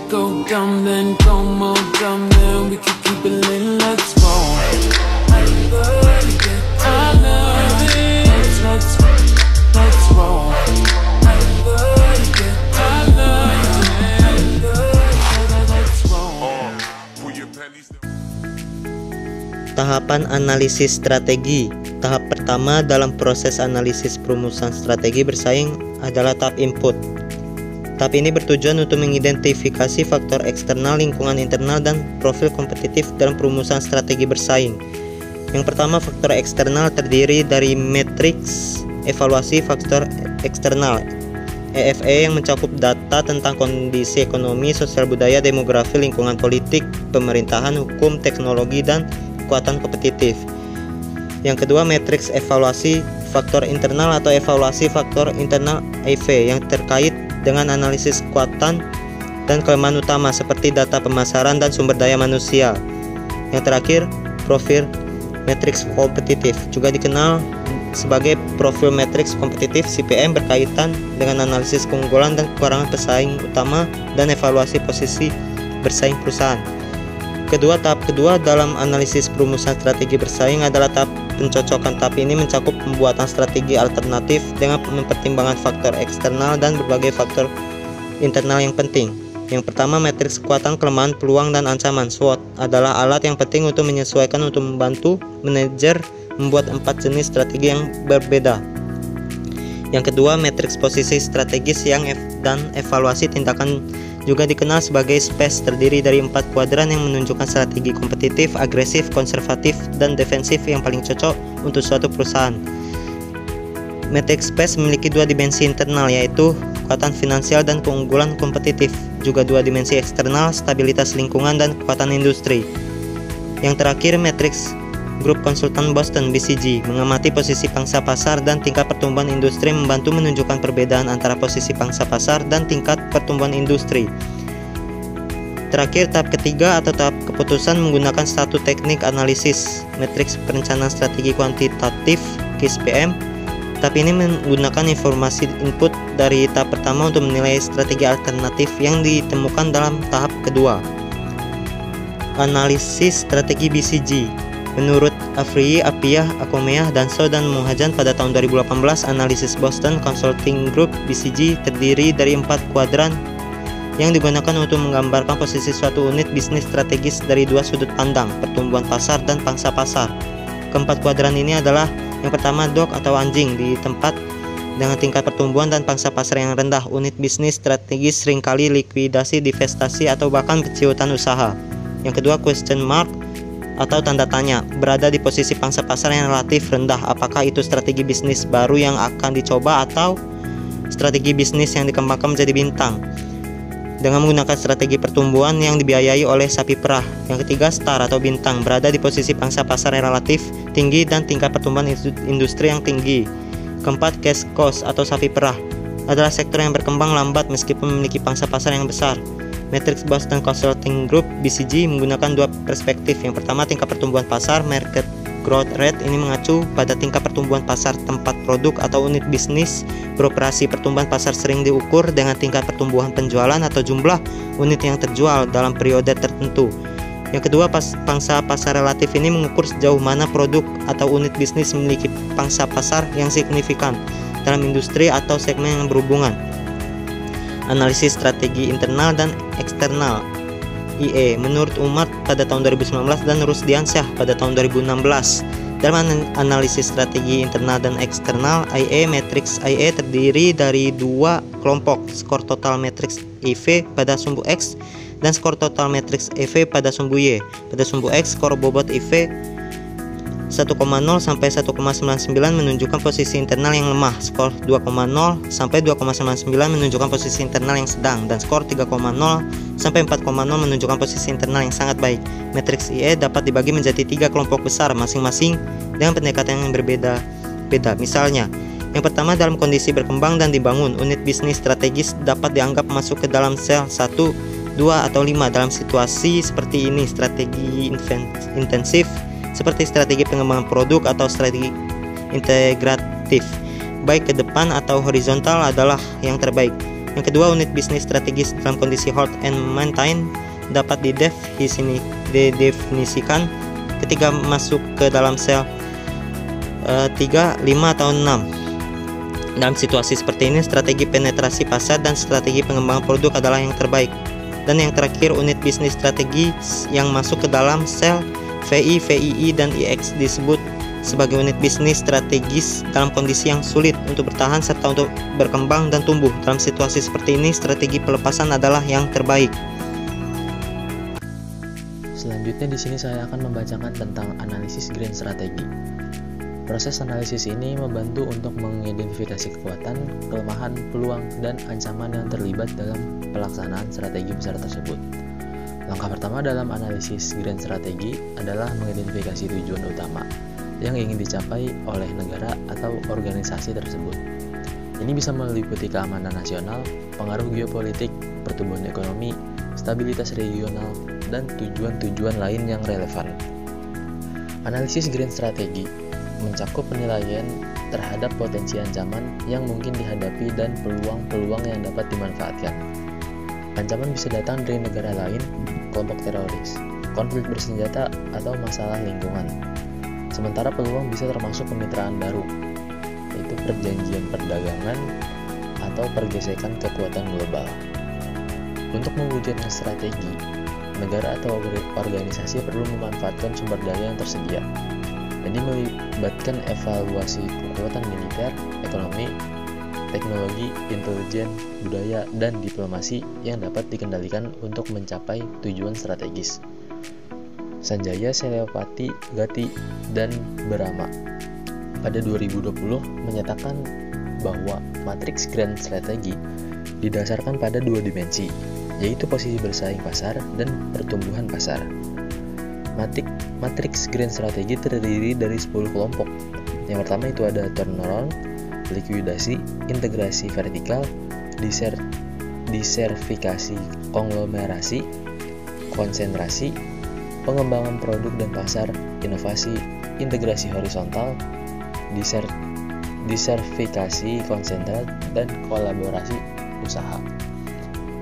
go dumb, then go more dumb, then we can keep it lit, let's roll. I love it, I love it. Let's roll. I love it, I love it. Let's roll. Tahapan analisis strategi. Tahap pertama dalam proses analisis perumusan strategi bersaing adalah tahap input. Tahap ini bertujuan untuk mengidentifikasi faktor eksternal, lingkungan internal, dan profil kompetitif dalam perumusan strategi bersaing. Yang pertama, faktor eksternal terdiri dari matriks evaluasi faktor eksternal (EFE) yang mencakup data tentang kondisi ekonomi, sosial budaya, demografi, lingkungan politik, pemerintahan, hukum, teknologi, dan kekuatan kompetitif. Yang kedua, matriks evaluasi faktor internal atau evaluasi faktor internal (EV) yang terkait dengan analisis kekuatan dan kelemahan utama seperti data pemasaran dan sumber daya manusia. Yang terakhir, profil matriks kompetitif, juga dikenal sebagai profil matriks kompetitif (CPM), berkaitan dengan analisis keunggulan dan kekurangan pesaing utama dan evaluasi posisi bersaing perusahaan. Tahap kedua dalam analisis perumusan strategi bersaing adalah tahap pencocokan. Tahap ini mencakup pembuatan strategi alternatif dengan mempertimbangkan faktor eksternal dan berbagai faktor internal yang penting. Yang pertama, matriks kekuatan, kelemahan, peluang, dan ancaman (SWOT) adalah alat yang penting untuk menyesuaikan untuk membantu manajer membuat 4 jenis strategi yang berbeda. Yang kedua, matriks posisi strategis dan evaluasi tindakan, juga dikenal sebagai SPACE, terdiri dari 4 kuadran yang menunjukkan strategi kompetitif, agresif, konservatif, dan defensif yang paling cocok untuk suatu perusahaan. Matriks SPACE memiliki 2 dimensi internal, yaitu kekuatan finansial dan keunggulan kompetitif, juga 2 dimensi eksternal, stabilitas lingkungan dan kekuatan industri. Yang terakhir, matriks Grup Konsultan Boston (BCG) mengamati posisi pangsa pasar dan tingkat pertumbuhan industri, membantu menunjukkan perbedaan antara posisi pangsa pasar dan tingkat pertumbuhan industri. Terakhir, tahap ketiga atau tahap keputusan menggunakan satu teknik analisis matriks perencanaan strategi kuantitatif (KISPM). Tahap ini menggunakan informasi input dari tahap pertama untuk menilai strategi alternatif yang ditemukan dalam tahap kedua. Analisis strategi BCG. Menurut Afriyi, Apiyah, Akomeah, Danso, dan Muhajan pada tahun 2018, analisis Boston Consulting Group (BCG) terdiri dari 4 kuadran yang digunakan untuk menggambarkan posisi suatu unit bisnis strategis dari 2 sudut pandang, pertumbuhan pasar dan pangsa pasar. Keempat kuadran ini adalah: yang pertama, dog atau anjing, di tempat dengan tingkat pertumbuhan dan pangsa pasar yang rendah. Unit bisnis strategis seringkali likuidasi, divestasi, atau bahkan peciutan usaha. Yang kedua, question mark atau tanda tanya, berada di posisi pangsa pasar yang relatif rendah. Apakah itu strategi bisnis baru yang akan dicoba atau strategi bisnis yang dikembangkan menjadi bintang dengan menggunakan strategi pertumbuhan yang dibiayai oleh sapi perah? Yang ketiga, star atau bintang, berada di posisi pangsa pasar yang relatif tinggi dan tingkat pertumbuhan industri yang tinggi. Keempat, cash cow atau sapi perah, adalah sektor yang berkembang lambat meskipun memiliki pangsa pasar yang besar. Matriks Boston Consulting Group (BCG) menggunakan 2 perspektif. Yang pertama, tingkat pertumbuhan pasar (market growth rate). Ini mengacu pada tingkat pertumbuhan pasar tempat produk atau unit bisnis beroperasi. Pertumbuhan pasar sering diukur dengan tingkat pertumbuhan penjualan atau jumlah unit yang terjual dalam periode tertentu. Yang kedua, pangsa pasar relatif. Ini mengukur sejauh mana produk atau unit bisnis memiliki pangsa pasar yang signifikan dalam industri atau segmen yang berhubungan. Analisis strategi internal dan eksternal (IE) menurut Umar pada tahun 2019 dan Rusdiansyah pada tahun 2016. Dalam analisis strategi internal dan eksternal IE, matriks IE terdiri dari 2 kelompok: skor total matriks IV pada sumbu X dan skor total matriks EV pada sumbu Y. Pada sumbu X, skor bobot IV 1,0 sampai 1,99 menunjukkan posisi internal yang lemah, skor 2,0 sampai 2,99 menunjukkan posisi internal yang sedang, dan skor 3,0 sampai 4,0 menunjukkan posisi internal yang sangat baik. Matriks IE dapat dibagi menjadi 3 kelompok besar masing-masing dengan pendekatan yang berbeda-beda. Misalnya, yang pertama, dalam kondisi berkembang dan dibangun, unit bisnis strategis dapat dianggap masuk ke dalam sel 1, 2, atau 5 dalam situasi seperti ini. Strategi intensif seperti strategi pengembangan produk atau strategi integratif, baik ke depan atau horizontal, adalah yang terbaik. Yang kedua, unit bisnis strategis dalam kondisi hold and maintain dapat didefinisikan ketika masuk ke dalam sel 3, 5, atau 6. Dalam situasi seperti ini, strategi penetrasi pasar dan strategi pengembangan produk adalah yang terbaik. Dan yang terakhir, unit bisnis strategis yang masuk ke dalam sel VI, VII, dan IX disebut sebagai unit bisnis strategis dalam kondisi yang sulit untuk bertahan serta untuk berkembang dan tumbuh. Dalam situasi seperti ini, strategi pelepasan adalah yang terbaik. Selanjutnya di sini saya akan membacakan tentang analisis grand strategi. Proses analisis ini membantu untuk mengidentifikasi kekuatan, kelemahan, peluang, dan ancaman yang terlibat dalam pelaksanaan strategi besar tersebut. Langkah pertama dalam analisis grand strategi adalah mengidentifikasi tujuan utama yang ingin dicapai oleh negara atau organisasi tersebut. Ini bisa meliputi keamanan nasional, pengaruh geopolitik, pertumbuhan ekonomi, stabilitas regional, dan tujuan-tujuan lain yang relevan. Analisis grand strategi mencakup penilaian terhadap potensi ancaman yang mungkin dihadapi dan peluang-peluang yang dapat dimanfaatkan. Ancaman bisa datang dari negara lain, kelompok teroris, konflik bersenjata, atau masalah lingkungan. Sementara peluang bisa termasuk kemitraan baru, yaitu perjanjian perdagangan atau pergesekan kekuatan global. Untuk mewujudkan strategi, negara atau organisasi perlu memanfaatkan sumber daya yang tersedia. Ini melibatkan evaluasi kekuatan militer, ekonomi, teknologi, intelijen, budaya, dan diplomasi yang dapat dikendalikan untuk mencapai tujuan strategis. Sanjaya, Selyopati, Gati, dan Berama pada 2020 menyatakan bahwa matriks grand strategi didasarkan pada 2 dimensi, yaitu posisi bersaing pasar dan pertumbuhan pasar. Matriks grand strategi terdiri dari 10 kelompok. Yang pertama itu ada turnaround, likuidasi, integrasi vertikal, disertifikasi, konglomerasi, konsentrasi, pengembangan produk dan pasar, inovasi, integrasi horizontal, disertifikasi konsentrat, dan kolaborasi usaha.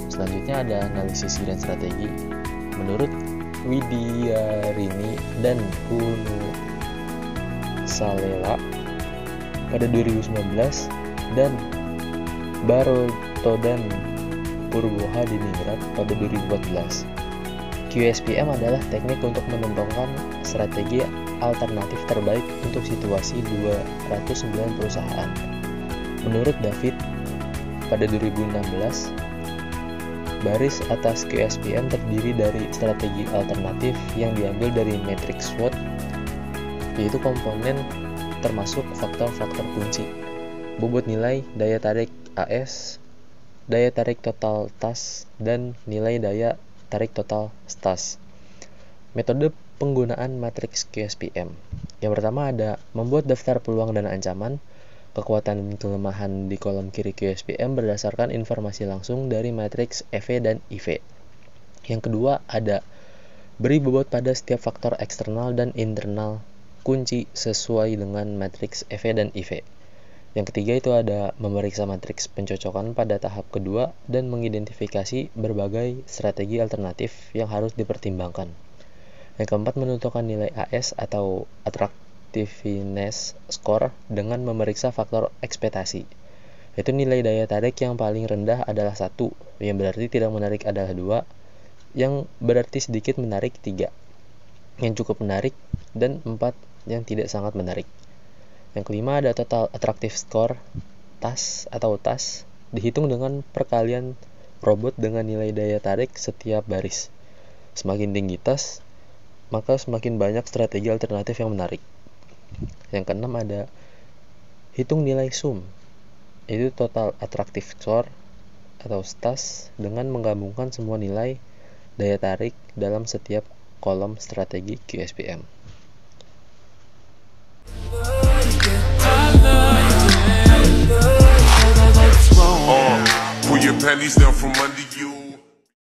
Selanjutnya ada analisis grand strategi. Menurut Widiarini dan Salela pada 2019 dan Baroto dan Purwoha di Ningrat pada 2014. QSPM adalah teknik untuk menentukan strategi alternatif terbaik untuk situasi 209 perusahaan. Menurut David, pada 2016, baris atas QSPM terdiri dari strategi alternatif yang diambil dari matriks SWOT, yaitu komponen termasuk faktor-faktor kunci, bobot nilai, daya tarik AS, daya tarik total TAS, dan nilai daya tarik total STAS. Metode penggunaan matriks QSPM. Yang pertama ada membuat daftar peluang dan ancaman, kekuatan dan kelemahan di kolom kiri QSPM berdasarkan informasi langsung dari matriks EV dan IV. Yang kedua ada beri bobot pada setiap faktor eksternal dan internal kunci sesuai dengan matriks EV dan IV. Yang ketiga itu ada memeriksa matriks pencocokan pada tahap kedua dan mengidentifikasi berbagai strategi alternatif yang harus dipertimbangkan. Yang keempat menentukan nilai AS atau attractiveness score dengan memeriksa faktor ekspektasi. Yaitu nilai daya tarik yang paling rendah adalah 1, yang berarti tidak menarik adalah 2, yang berarti sedikit menarik 3, yang cukup menarik, dan 4, yang tidak sangat menarik. Yang kelima ada total attractive score TAS atau TAS, dihitung dengan perkalian robot dengan nilai daya tarik setiap baris. Semakin tinggi TAS, maka semakin banyak strategi alternatif yang menarik. Yang keenam ada hitung nilai SUM, yaitu total attractive score atau STAS dengan menggabungkan semua nilai daya tarik dalam setiap kolom strategi QSPM. Pull your panties down from under you.